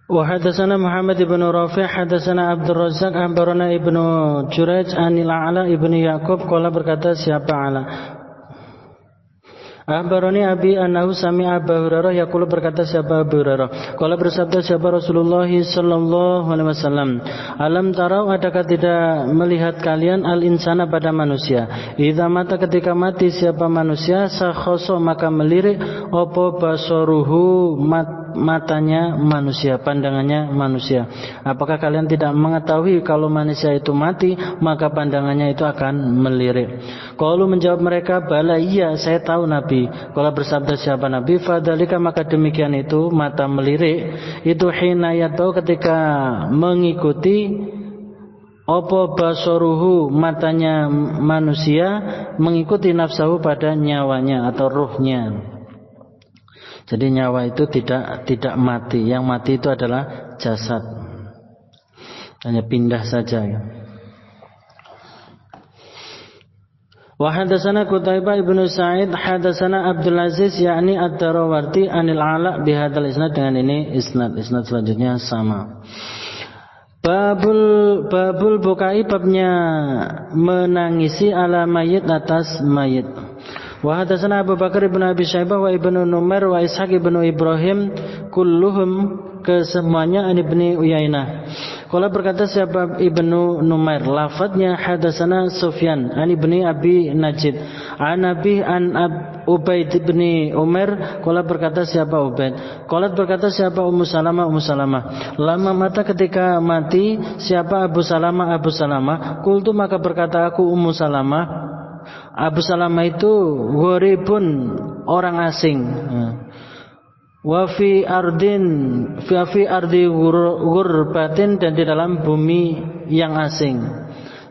Wa hadatsana Muhammad ibn Rafi' hadatsana Abdul Razzaq akhbarana Ibnu Jurayj anil A'la ibnu Yaqub qala berkata siapa A'la Akhbarani Abi annahu sami'a Abu Hurairah yaqulu berkata siapa Abu Hurairah qala bersabda siapa Rasulullah sallallahu alaihi wasallam alam tarau adakah tidak melihat kalian al insana pada manusia idza mata ketika mati siapa manusia sakhoso maka melirik apa basaruhu matanya manusia, pandangannya manusia. Apakah kalian tidak mengetahui kalau manusia itu mati maka pandangannya itu akan melirik? Qalu menjawab mereka, bala iya saya tahu Nabi. Kalau bersabda siapa Nabi, fadzalika maka demikian itu mata melirik itu hina yatau ketika mengikuti opo basoruhu matanya manusia mengikuti nafsahu pada nyawanya atau ruhnya. Jadi nyawa itu tidak mati. Yang mati itu adalah jasad. Hanya pindah saja ya. Wa hadatsana Qutaibah ibnu Sa'id hadatsana Abdul Aziz yakni Ad-Darawarti anil Ala bihadzal isnad dengan ini isnad selanjutnya sama. Babul bukai babnya menangisi ala mayit atas mayit. Wa hadatsana Abu Bakar ibn Abi Syaibah wa Ibnu Numair wa Ishaq ibnu Ibrahim kulluhum kesemuanya an Ibnu Uyainah. Qala berkata siapa Ibnu Numair lafadznya hadatsana Sufyan an Ibnu Abi Najid an Abi an Ubaid bin Umar qala berkata siapa Ubaid qalat berkata siapa Ummu Salamah lama mata ketika mati siapa Abu Salamah qultu maka berkata aku Ummu Salamah Abu Salamah itu gharibun orang asing. Wa fi ardi ghurbatin dan di dalam bumi yang asing.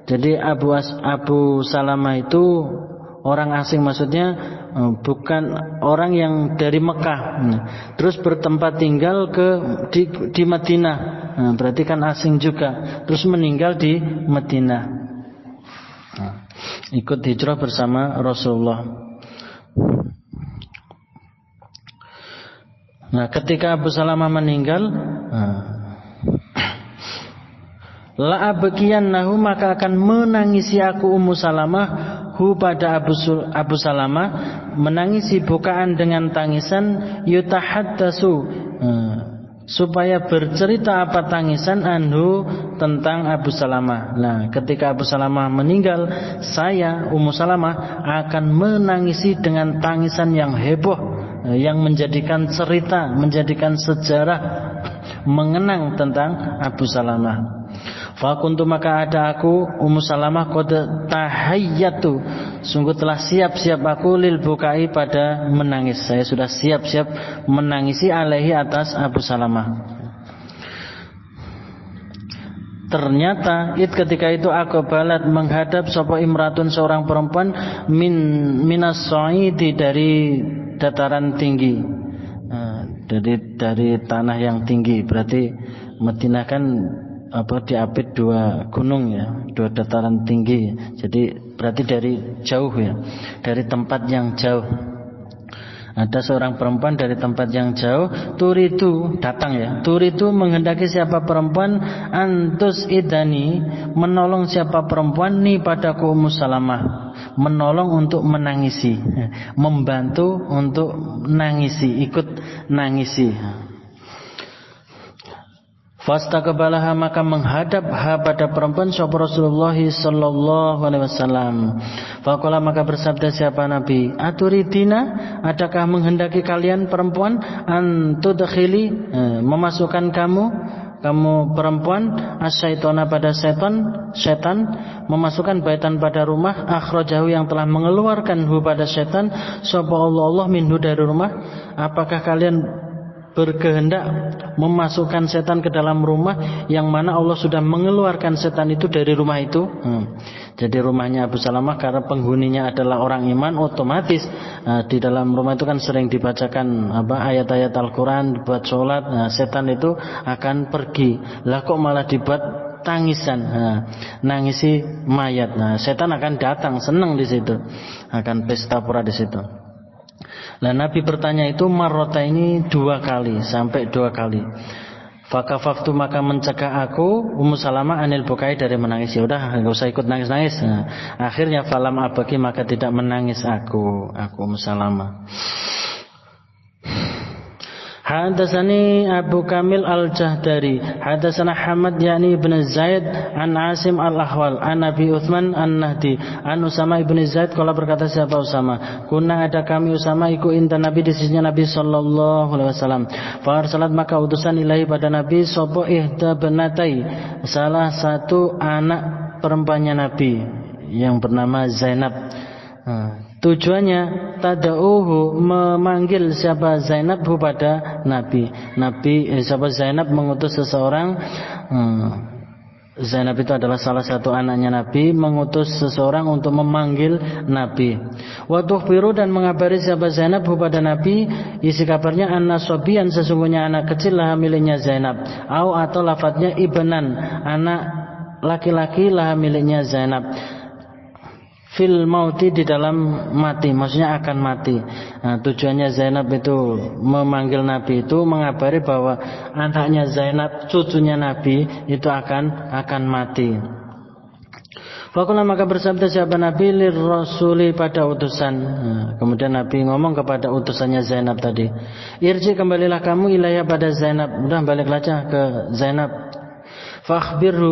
Jadi Abu Salamah itu orang asing maksudnya bukan orang yang dari Mekah. Terus bertempat tinggal di Madinah. Berarti kan asing juga. Terus meninggal di Madinah. Ikut hijrah bersama Rasulullah. Nah, ketika Abu Salamah meninggal, la abqiyannahu maka akan menangisi aku Ummu Salamah hu pada Abu Salamah menangisi bukaan dengan tangisan yutahaddasu supaya bercerita apa tangisan anhu tentang Abu Salamah. Nah, ketika Abu Salamah meninggal, saya Ummu Salamah akan menangisi dengan tangisan yang heboh, yang menjadikan cerita, menjadikan sejarah mengenang tentang Abu Salamah. Fakuntu maka ada aku Ummu Salamah qad tahayyatu sungguh telah siap-siap aku lil bukai pada menangis. Saya sudah siap-siap menangisi alaihi atas Abu Salamah. Ternyata ketika itu aku balat menghadap sapa imratun seorang perempuan minas sa'idi dari dataran tinggi. Dari tanah yang tinggi. Berarti Madinah kan diapit dua gunung ya, dua dataran tinggi. Jadi berarti dari jauh ya, dari tempat yang jauh. Ada seorang perempuan dari tempat yang jauh, turitu datang ya. Turitu menghendaki siapa perempuan antus idani menolong siapa perempuan ni padaku Ummu Salamah, menolong untuk menangisi, membantu untuk nangisi, ikut nangisi. Fastaqbalaha maka menghadap pada perempuan sapa Rasulullah sallallahu alaihi wasallam. Faqala maka bersabda siapa Nabi, "Aturidina, adakah menghendaki kalian perempuan antudkhili memasukkan kamu perempuan asyaitona pada setan memasukkan baitan pada rumah akhrajahu yang telah mengeluarkan hu pada setan sapa Allah minhu dari rumah. Apakah kalian berkehendak memasukkan setan ke dalam rumah yang mana Allah sudah mengeluarkan setan itu dari rumah itu?" Jadi rumahnya Abu Salamah karena penghuninya adalah orang iman, otomatis di dalam rumah itu kan sering dibacakan ayat-ayat Al-Quran, dibuat sholat, setan itu akan pergi. Lah kok malah dibuat tangisan, nangisi mayat. Setan akan datang, senang di situ, akan pesta pura di situ. Nah, Nabi bertanya itu marrota ini 2 kali sampai 2 kali. Fakafaftu maka mencegah aku Ummu Salamah anil bukai dari menangis. Ya udah enggak usah ikut nangis-nangis. Nah, akhirnya falam abaki maka tidak menangis aku Ummu Salamah. Hadatsani Abu Kamil Al-Jahdari hadatsana Hamad yani ibn Zaid an Asim Al-Ahwal an Abi Utsman An-Nahdi an Usama ibn Zaid qala berkata siapa Usama kunna ada kami Usama iku inta Nabi di sisinya Nabi sallallahu alaihi wasallam fa arsalat maka utusan ilahi pada Nabi sapa ihda banatai salah satu anak perempuannya Nabi yang bernama Zainab. Tujuannya tada'uhu memanggil siapa Zainab pada Nabi. Siapa Zainab mengutus seseorang. Zainab itu adalah salah satu anaknya Nabi, mengutus seseorang untuk memanggil Nabi. Wa tukhbiru dan mengabari siapa Zainab pada Nabi, isi kabarnya anna sobian sesungguhnya anak kecil lah miliknya Zainab. Atau lafadznya ibnan, anak laki-laki lah miliknya Zainab. Fil mauti di dalam mati, maksudnya akan mati. Nah, tujuannya Zainab itu memanggil Nabi itu mengabari bahwa anaknya Zainab, cucunya Nabi itu akan mati. Fakullah maka bersabda siapa Nabi lir rasuli pada utusan. Nah, kemudian Nabi ngomong kepada utusannya Zainab tadi, irji kembalilah kamu ilayah pada Zainab. Udah balik aja ke Zainab. Fa'akhbirha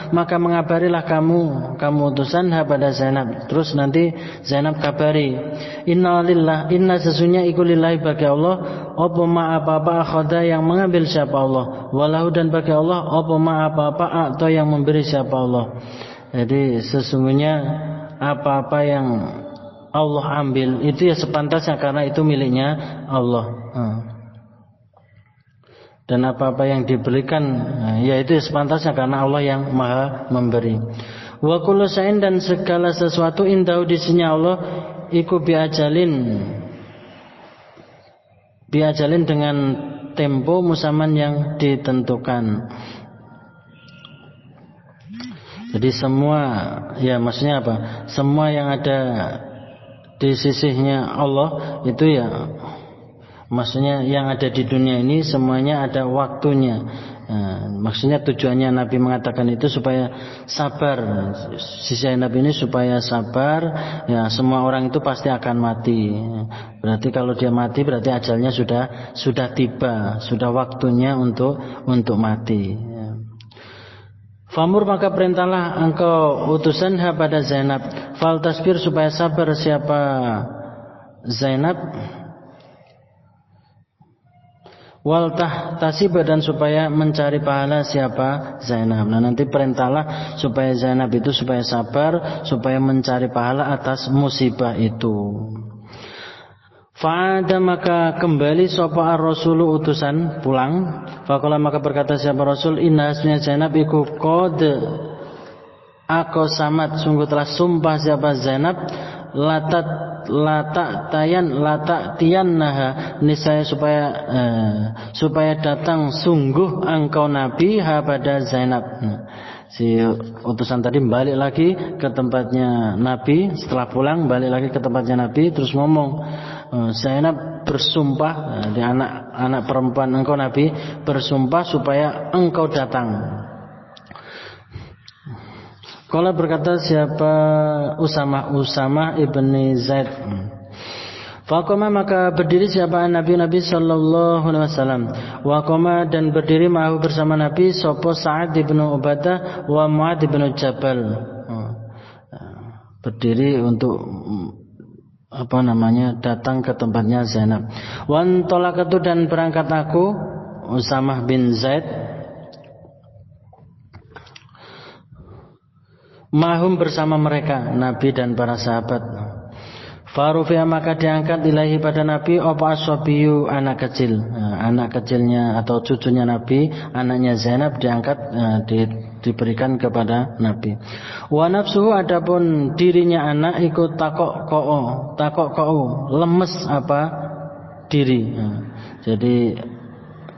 maka mengabarilah kamu utusan pada Zainab. Terus nanti Zainab kabari inna sesungguhnya iku lillahi bagi Allah apa ma apa-apa akhadha yang mengambil siapa Allah walahu dan bagi Allah apa ma apa-apa atau yang memberi siapa Allah. Jadi sesungguhnya apa-apa yang Allah ambil itu ya sepantasnya karena itu miliknya Allah. Dan apa-apa yang diberikan yaitu sepantasnya karena Allah yang Maha memberi. Wa kullu shay'in dan segala sesuatu indahu di sisinya Allah iku biajalin dengan tempo musaman yang ditentukan. Jadi semua ya maksudnya apa? Semua yang ada di sisinya Allah itu ya maksudnya yang ada di dunia ini semuanya ada waktunya. Maksudnya tujuannya Nabi mengatakan itu supaya sabar. Sisi Nabi ini supaya sabar. Ya semua orang itu pasti akan mati. Berarti kalau dia mati berarti ajalnya sudah tiba, sudah waktunya untuk mati. Famur maka perintahlah engkau utusan pada Zainab. Fal tasbir supaya sabar siapa Zainab. Wal tahtasib dan supaya mencari pahala siapa Zainab. Nah nanti perintahlah supaya Zainab itu supaya sabar, supaya mencari pahala atas musibah itu. Fa'ada maka kembali sapa ar-rasulu utusan pulang. Faqala maka berkata siapa Rasul inna asmiya Zainab iku qad aqsamat sungguh telah sumpah siapa Zainab lata tiyannaha niscaya supaya datang sungguh engkau Nabi pada Zainab. Si utusan tadi balik lagi ke tempatnya Nabi. Setelah pulang balik lagi ke tempatnya Nabi. Terus ngomong Zainab bersumpah di anak perempuan engkau Nabi bersumpah supaya engkau datang. Kalau berkata siapa Usamah ibni Zaid. Faqama maka berdiri siapa Nabi sallallahu alaihi wasallam. Waqama dan berdiri mahu bersama Nabi sapa Sa'ad bin Ubadah wa Mu'adz bin Jabal. Berdiri untuk datang ke tempatnya Zainab. Wan tolakatu dan berangkat aku Usamah bin Zaid mahum bersama mereka Nabi dan para sahabat. Farufiya maka diangkat ilahi pada Nabi apa aswabiyu anak kecil. Anak kecilnya atau cucunya Nabi, anaknya Zainab diangkat diberikan kepada Nabi. Wa nafsuhu adapun dirinya anak ikut takok ko'o lemes diri. Jadi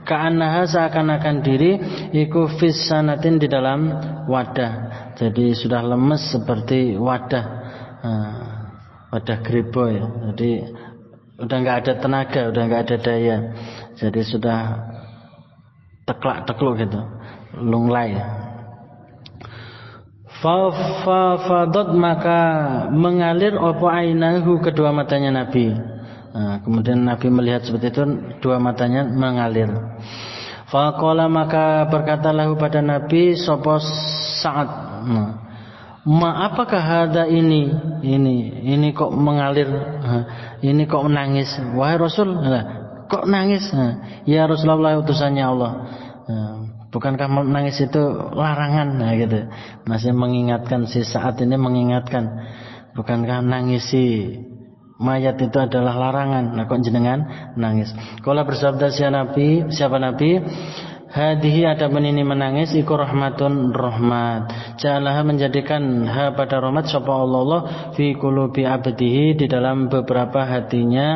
ka'annaha seakan-akan diri iku fis sanatin di dalam wadah. Jadi sudah lemes seperti wadah grebo ya. Jadi udah nggak ada tenaga, udah nggak ada daya. Jadi sudah teklak-tekluk gitu, lunglai. Fadot maka mengalir opo ainahu kedua matanya Nabi. Kemudian Nabi melihat seperti itu, dua matanya mengalir. Faqala maka berkatalah pada Nabi sapa Sa'ad. Apakah hada ini kok mengalir, ini kok menangis, wahai Rasul, kok nangis? Ya Rasulullah utusannya Allah. Bukankah menangis itu larangan? Gitu. Masih mengingatkan si Sa'ad ini mengingatkan, bukankah nangisi mayat itu adalah larangan? Nah kok jenengan nangis? Qala bersabda siapa Nabi? Hadihi adapun ini menangis iku rahmatun rahmat. Ja'alaha menjadikan pada rahmat sapa Allah fi qulubi abdihi di dalam beberapa hatinya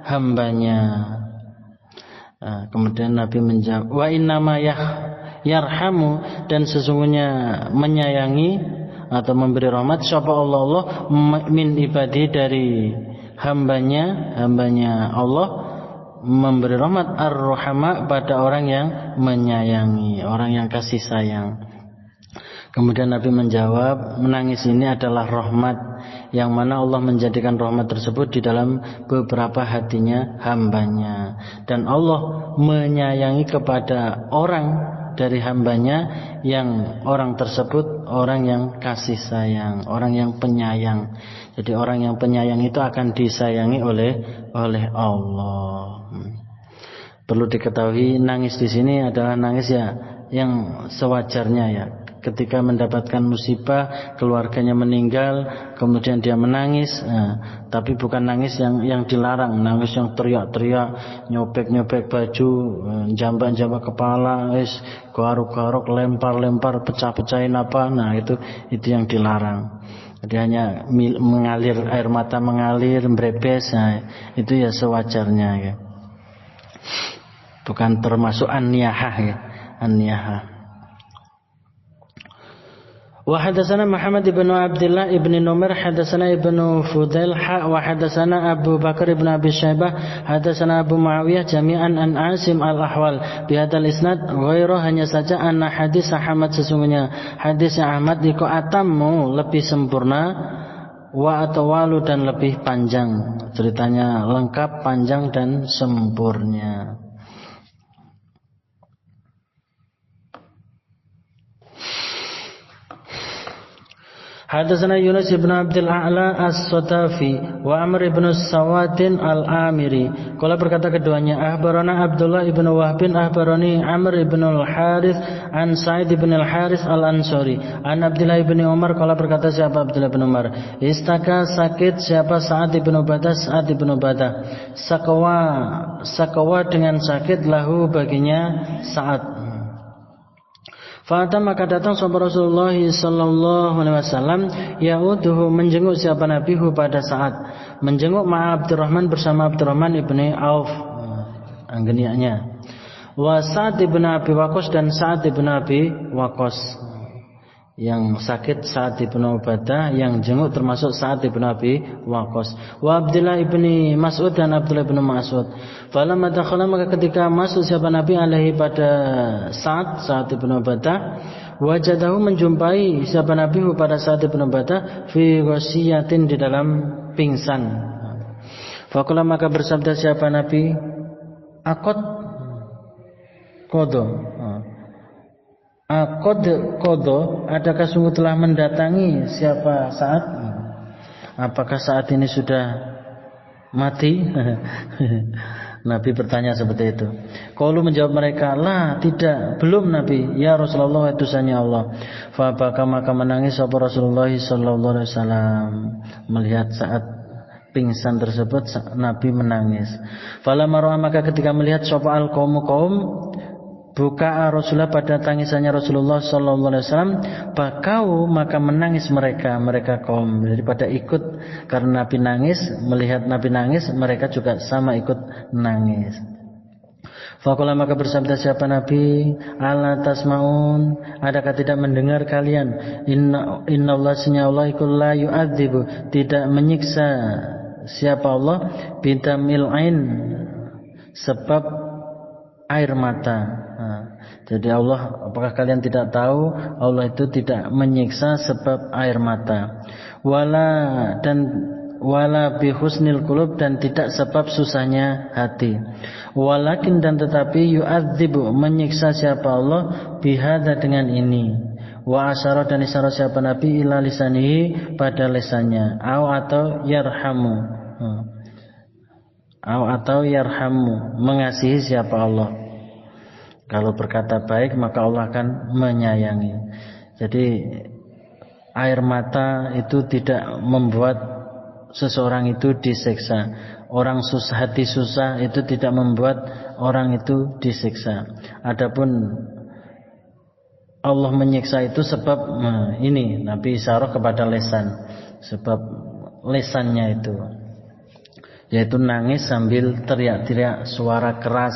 hambanya. Kemudian Nabi menjawab, wa innama yarhamu dan sesungguhnya menyayangi atau memberi rahmat sapa Allah min ibadi dari hambanya Allah memberi rahmat ar-rahama pada orang yang menyayangi, orang yang kasih sayang. Kemudian Nabi menjawab, menangis ini adalah rahmat yang mana Allah menjadikan rahmat tersebut di dalam beberapa hatinya hambanya. Dan Allah menyayangi kepada orang dari hambanya yang orang tersebut orang yang kasih sayang, orang yang penyayang. Jadi orang yang penyayang itu akan disayangi oleh Allah. Perlu diketahui nangis di sini adalah nangis yang sewajarnya ya. Ketika mendapatkan musibah, keluarganya meninggal, kemudian dia menangis, tapi bukan nangis yang dilarang, nangis yang teriak-teriak, nyobek-nyobek baju, jambak-jambak kepala, garuk-garuk, lempar-lempar, pecah-pecahin apa, nah itu yang dilarang. Jadi hanya mengalir, air mata mengalir, merebes, itu ya sewajarnya ya. Bukan termasuk an-niyahah ya, an-niyahah. Wa hadatsana Muhammad ibn Abdullah ibn Numair hadatsana ibnu Fudail wa hadatsana Abu Bakar ibn Abi Syaibah hadatsana Abu Muawiyah jami'an an Asim al-Ahwal bi hadzal isnad ghairu hanya saja anna hadis Ahmad sesungguhnya hadisnya Ahmad iku atammu lebih sempurna wa atwalu dan lebih panjang, ceritanya lengkap, panjang dan sempurna. Hadatsana Yunus ibn Abdul A'la As-Satafi wa Amr ibn Sawatin Al-Amiri. Qala berkata keduanya, akhbarana Abdullah ibn Wahb akhbarani Amr ibn Al-Harith an Sa'id ibn Al-Harith Al-Ansari an Abdullah ibn Umar. Qala berkata siapa Abdullah ibn Umar, istaka sakit siapa Sa'ad ibn Ubadah, Sa'ad ibn Ubadah, sakawa dengan sakit lahu baginya Sa'ad. Fa'ata maka datang sahabat Rasulullah sallallahu alaihi wasallam yauduhu menjenguk siapa Nabihu pada saat menjenguk ma'a Abdurrahman bersama Abdurrahman ibni Auf anggenianya wa Sa'ad ibn Abi Waqqas dan Sa'ad ibn Abi Waqqas. Yang sakit Sa'ad ibn Ubadah, yang jenguk termasuk Sa'ad ibn Abi Waqqas. Wa Abdullah ibni Mas'ud dan Abdullah ibn Mas'ud. Falamma dakhala maka ketika masuk siapa Nabi alaihi pada Sa'ad ibn Ubadah, wajadahu menjumpai siapa Nabi pada Sa'ad ibn Ubadah fi ghasiyatin di dalam pingsan. Faqala maka bersabda siapa Nabi, Aqad qada. Qada, adakah sungguh telah mendatangi siapa Sa'ad? Apakah saat ini sudah mati? Nabi bertanya seperti itu. Qalu menjawab mereka, la, tidak, belum Nabi. Ya Rasulullah, utusannya Allah. Fa baka maka menangis sapa Rasulullah sallallahu alaihi wasallam melihat saat pingsan tersebut Nabi menangis. Falamma ra'a maka ketika melihat sapa al-qaum buka Rasulullah pada tangisannya Rasulullah sallallahu alaihi wasallam, bakau maka menangis mereka kaum, daripada ikut karena Nabi nangis, melihat Nabi nangis mereka juga sama ikut nangis. Faqala maka bersabda siapa Nabi, ala tasmaun, adakah tidak mendengar kalian, innallaha sanya Allah iku la yu'adzibu, tidak menyiksa siapa Allah bidamil ain sebab air mata. Jadi Allah, apakah kalian tidak tahu Allah itu tidak menyiksa sebab air mata. Wala bi husnil qulub, dan tidak sebab susahnya hati. Walakin, dan tetapi, yu'adzibu, menyiksa siapa Allah, bihadza, dengan ini. Wa asyara, dan isyarat siapa Nabi, ila lisanihi, pada lisannya. Atau yarhamu, mengasihi siapa Allah. Kalau berkata baik maka Allah akan menyayangi. Jadi air mata itu tidak membuat seseorang itu disiksa. Orang hati susah itu tidak membuat orang itu disiksa. Adapun Allah menyiksa itu sebab ini Nabi isyarat kepada lisan, sebab lisannya itu, yaitu nangis sambil teriak-teriak suara keras,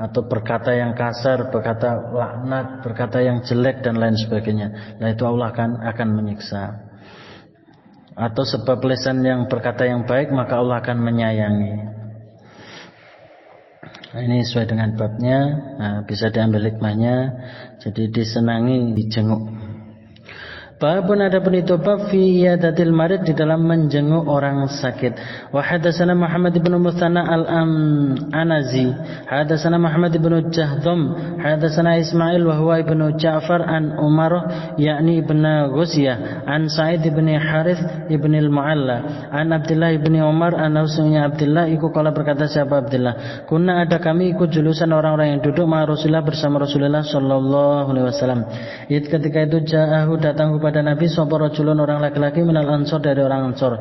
atau berkata yang kasar, berkata laknat, berkata yang jelek dan lain sebagainya. Nah itu Allah akan menyiksa. Atau sebab lisan yang berkata yang baik maka Allah akan menyayangi. Nah, ini sesuai dengan babnya, bisa diambil hikmahnya. Jadi disenangi, dijenguk. Babun, adapun itu bab fi iyadatil marid, di dalam menjenguk orang sakit. Wa hadatsana Muhammad bin Mutsanna al-Anazi, hadatsana Muhammad bin Jahdham, hadatsana Ismail wa huwa ibnu Ja'far an Umar yakni ibn Ghusyah an Sa'id bin Harith ibn al-Mu'alla an Abdullah bin Umar an Usnya Abdullah iku kala berkata siapa Abdullah, kunna ada kami ikut julusan orang-orang yang duduk ma Rasulullah bersama Rasulullah sallallahu alaihi wasallam. Ketika itu ja'ahu, datang kepada Nabi sapa rajulun, orang laki-laki, minal ansor, dari orang ansor.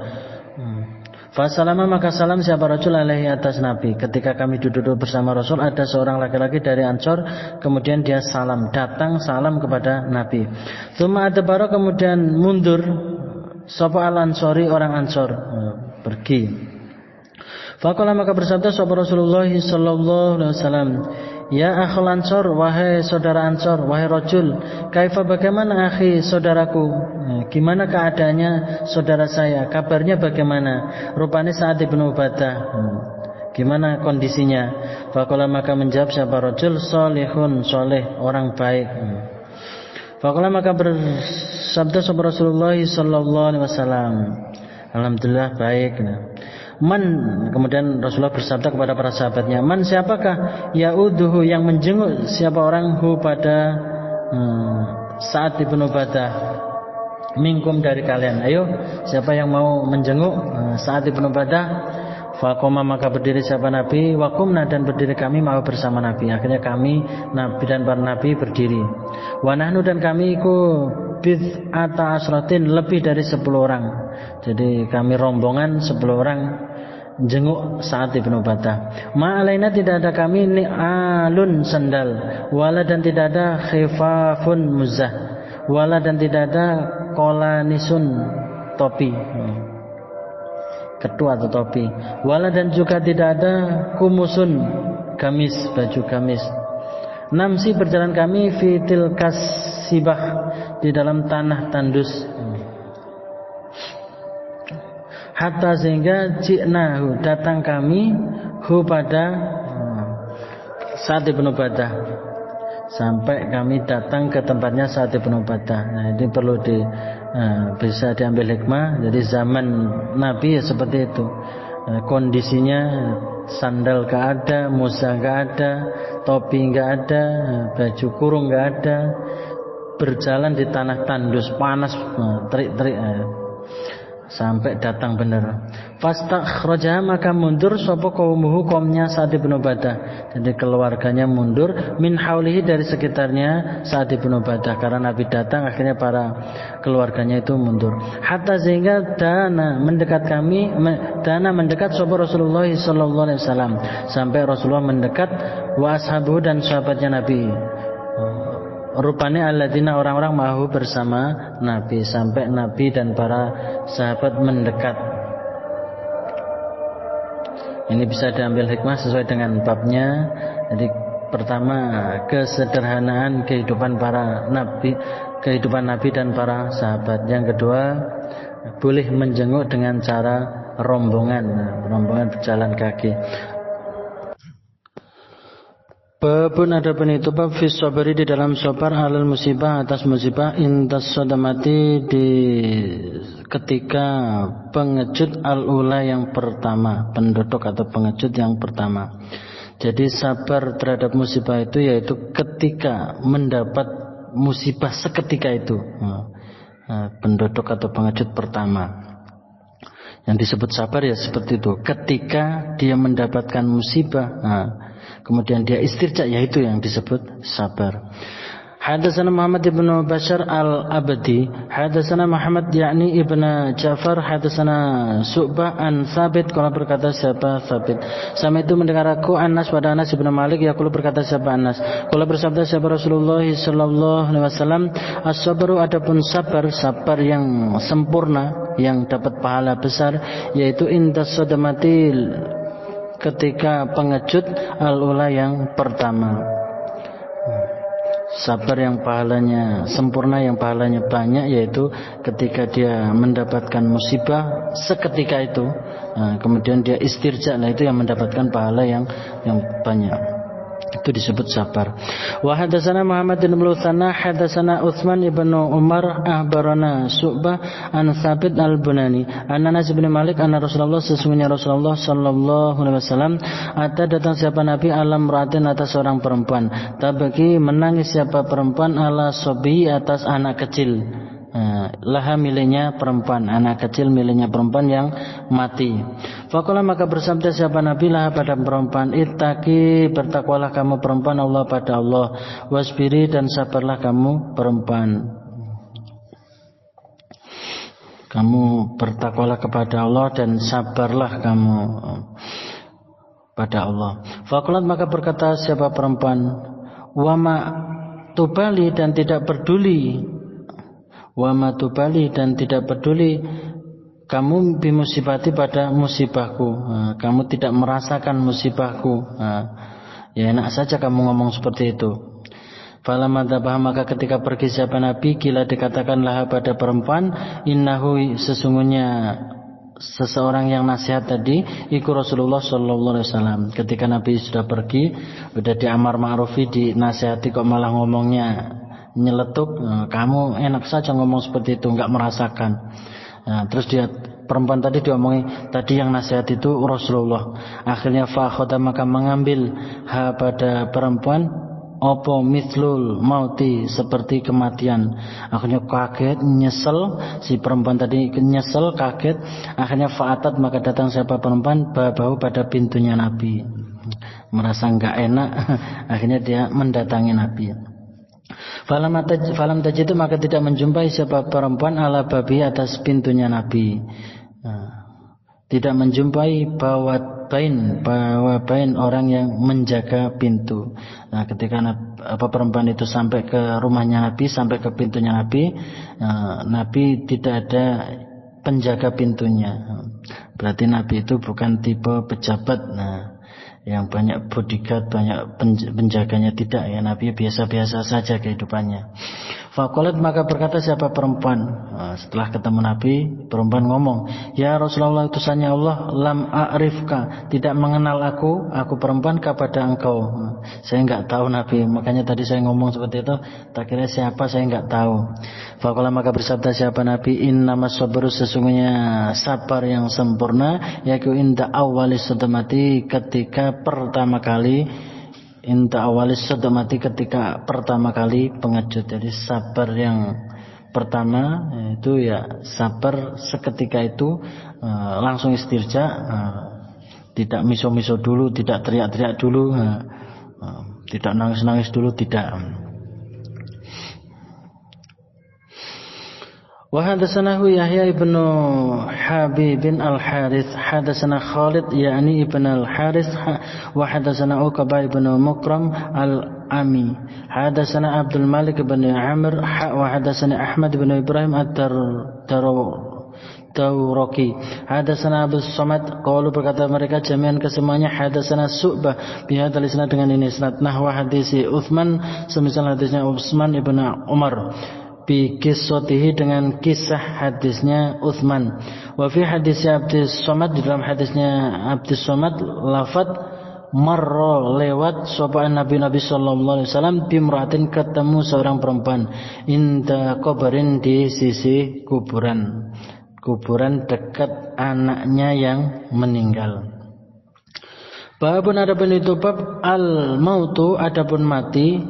Fasalama, maka salam siapa rajul alaihi, atas Nabi. Ketika kami duduk bersama Rasul, ada seorang laki-laki dari ansor, kemudian dia datang salam kepada Nabi. Tsumma adbara, kemudian mundur sapa al ansori, orang ansor, pergi. Faqala, maka bersabda sapa Rasulullah sallallahu alaihi wasallam, ya akhul ansor, wahai saudara ansor, wahai rajul, kaifa, bagaimana akhi, saudaraku, gimana keadaannya saudara saya, kabarnya bagaimana, rupanya Sa'ad bin Ubadah, gimana kondisinya. Faqala, maka menjawab siapa rajul, solihun, soleh, orang baik. Faqala, maka bersabda sapa Rasulullah sallallahu alaihi wasallam, alhamdulillah baik. Kemudian Rasulullah bersabda kepada para sahabatnya, man, siapakah ya'uduhu, yang menjenguk siapa orang hu, pada Sa'ad bin Ubadah, minkum, dari kalian. Ayo, siapa yang mau menjenguk Sa'ad bin Ubadah? Faqoma, maka berdiri siapa Nabi, waqumna, dan berdiri kami mau bersama Nabi. Akhirnya kami, Nabi dan para Nabi berdiri. Wa nahnu, dan kami iku bid'ata asratin, lebih dari 10 orang. Jadi kami rombongan 10 orang jenguk Sa'ad bin Ubadah. Ma'alaina, tidak ada kami ni'alun, sandal, wala, dan tidak ada khifafun muzah, wala, dan tidak ada kolanisun, topi, ketua atau topi, wala, dan juga tidak ada kumusun, gamis, baju gamis. Namsi, berjalan kami, fitil kasibah, di dalam tanah tandus. Hatta, sehingga ji'nahu, datang kami, hu, pada Sa'ad bin Ubadah, sampai kami datang ke tempatnya Sa'ad bin Ubadah. Nah, ini perlu bisa diambil hikmah. Jadi zaman Nabi ya seperti itu, kondisinya sandal gak ada, musa gak ada, topi gak ada, baju kurung gak ada, berjalan di tanah tandus panas, terik-terik, sampai datang benar. Fastakhraja, maka mundur sapa qaumuhu, kaumnya Sa'ad bin Ubadah. Jadi keluarganya mundur, min haulihi, dari sekitarnya Sa'ad bin Ubadah. Karena Nabi datang, akhirnya para keluarganya itu mundur. Hatta, sehingga mendekat sapa Rasulullah sallallahu alaihi wasallam, sampai Rasulullah mendekat, wa ashabuhu, dan sahabatnya Nabi. Rupanya alladzina, orang-orang mahu bersama Nabi, sampai Nabi dan para sahabat mendekat. Ini bisa diambil hikmah sesuai dengan babnya. Jadi pertama, kesederhanaan kehidupan Nabi dan para sahabat. Yang kedua, boleh menjenguk dengan cara rombongan berjalan kaki. Babun adapun itu bab fi sabri di dalam sabar alal musibah atas musibah intas sadamati di ketika pengejut al-ula yang pertama, penduduk atau pengejut yang pertama. Jadi sabar terhadap musibah itu yaitu ketika mendapat musibah seketika itu. Penduduk atau pengejut pertama. Yang disebut sabar ya seperti itu. Ketika dia mendapatkan musibah, kemudian dia istirja, yaitu yang disebut sabar. Hadatsana Muhammad ibn Bashar al-Abdi, hadatsana Muhammad yakni ibn Ja'far, hadatsana Su'bah an Sabit, kalau berkata siapa Sabit. Sama itu mendengar aku Anas pada Anas ibn Malik, yaqulu berkata siapa Anas. Kalau bersabda siapa Rasulullah sallallahu alaihi wasallam, as-sabru adapun sabar yang sempurna, yang dapat pahala besar, yaitu indas sadamatil ketika pengejut al-ula yang pertama. Sabar yang pahalanya sempurna, yang pahalanya banyak, yaitu ketika dia mendapatkan musibah seketika itu, kemudian dia istirja, itu yang mendapatkan pahala yang banyak. Itu disebut sabar. Wa hadatsana Muhammad bin Mutsanna hadatsana Utsman ibn Umar ahbarana Su'bah an Sabit al-Bunani anna Anas bin Malik anna Rasulullah, sesungguhnya Rasulullah sallallahu alaihi wasallam datang siapa Nabi alam ratin atas seorang perempuan, tabaki menangis siapa perempuan ala sobi atas anak kecil. Laha miliknya perempuan, anak kecil miliknya perempuan yang mati. Faqala maka bersabda siapa Nabi laha pada perempuan, ittaqi bertakwalah kamu perempuan Allah pada Allah, wasbiri dan sabarlah kamu perempuan. Kamu bertakwalah kepada Allah dan sabarlah kamu pada Allah. Faqalat maka berkata siapa perempuan, wama tubali dan tidak peduli, wama tubali dan tidak peduli kamu bimusibati pada musibahku, kamu tidak merasakan musibahku, ya enak saja kamu ngomong seperti itu. Falamma dzabah maka ketika pergi siapa Nabi, kila dikatakanlah pada perempuan, innahu sesungguhnya seseorang yang nasihat tadi iku Rasulullah sallallahu alaihi wasallam. Ketika Nabi sudah pergi, sudah diamar ma'rufi, dinasihati, kok malah ngomongnya nyeletuk, kamu enak saja ngomong seperti itu, enggak merasakan. Terus dia perempuan tadi diomongi, tadi yang nasihat itu Rasulullah. Akhirnya fakhota maka mengambil pada perempuan opo mithlul mauti seperti kematian. Akhirnya kaget, nyesel, si perempuan tadi nyesel, kaget. Akhirnya fa'atat maka datang siapa perempuan bahu pada pintunya Nabi, merasa enggak enak. Akhirnya dia mendatangi Nabi. Falam tajidu maka tidak menjumpai siapa perempuan ala babi atas pintunya Nabi. Tidak menjumpai bawabain orang yang menjaga pintu. Ketika perempuan itu sampai ke rumahnya Nabi, sampai ke pintunya Nabi, Nabi tidak ada penjaga pintunya. Berarti Nabi itu bukan tipe pejabat, yang banyak bodyguard, banyak penjaganya, tidak ya. Nabi biasa-biasa saja kehidupannya. Faqalat maka berkata siapa perempuan, setelah ketemu Nabi, perempuan ngomong, ya Rasulullah utusannya Allah, lam a'rifka, tidak mengenal aku perempuan kepada engkau. Saya enggak tahu Nabi, makanya tadi saya ngomong seperti itu, tak kira siapa, saya enggak tahu. Faqala maka bersabda siapa Nabi, innamas sabru sesungguhnya sabar yang sempurna yaitu inda awalis sadamati ketika pertama kali, inta awalis sadamati ketika pertama kali pengejut. Jadi sabar yang pertama itu ya sabar seketika itu, langsung istirja, tidak miso-miso dulu, tidak teriak-teriak dulu, tidak nangis-nangis dulu, tidak. Wa hadatsanahu Yahya ibn Habib bin Al-Harits hadatsana Khalid yakni ibn Al-Harits wa hadatsana Uqbah ibn Mukram Al-Ami hadatsana Abdul Malik ibn Amr wa hadatsana Ahmad ibn Ibrahim Ad-Dawraqi hadatsana Abu Samad qalu berkata mereka jami'an kesemuanya hadatsana Su'bah bihadzal isnad dengan ini isnad nahwa hadisi Utsman semisal hadisnya Utsman ibn Umar bi kisatihi dengan kisah hadisnya Utsman. Wa fi hadis Abdus Samad, di dalam hadisnya Abdus Samad lafaz marra lewat sapa Nabi sallallahu alaihi wasallam bimra'atin ketemu seorang perempuan inda qabrin di sisi kuburan dekat anaknya yang meninggal. Babun adapun itu bab al mautu adapun mati,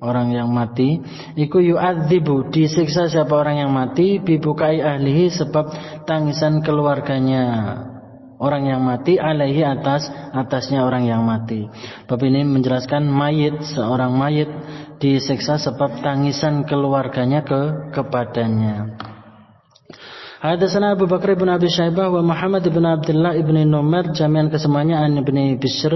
orang yang mati iku yu'adzibu disiksa siapa orang yang mati bibukai ahlihi sebab tangisan keluarganya orang yang mati alaihi atasnya orang yang mati. Bab ini menjelaskan seorang mayit disiksa sebab tangisan keluarganya kepadanya. Hadatsana Abu Bakar bin Abi Syaibah wa Muhammad bin Abdullah ibn Numair jami'an kesemuanya an ibni Bishr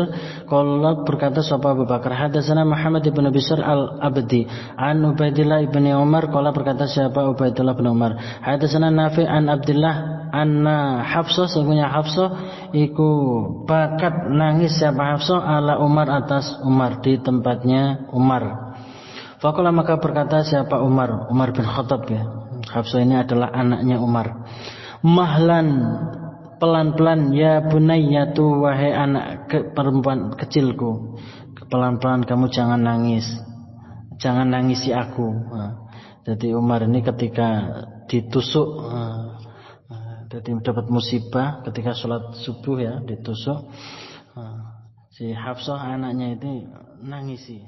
qala berkata sapa Abu Bakar hadatsana Muhammad bin Bishr al-Abdi an Ubaidillah ibn Umar qala berkata siapa Ubaidillah bin Umar hadatsana Nafi an Abdullah anna Hafsah sesungguhnya Hafsah iku bakat nangis siapa Hafsah ala Umar atas Umar di tempatnya Umar. Faqala maka berkata siapa Umar bin Khattab ya. Hafsah ini adalah anaknya Umar. Mahlan pelan-pelan ya bunayyatu wahai anak perempuan kecilku. Pelan-pelan kamu jangan nangis. Jangan nangisi aku. Jadi Umar ini ketika ditusuk jadi dapat musibah ketika sholat subuh ya ditusuk. Si Hafsah anaknya itu nangisi.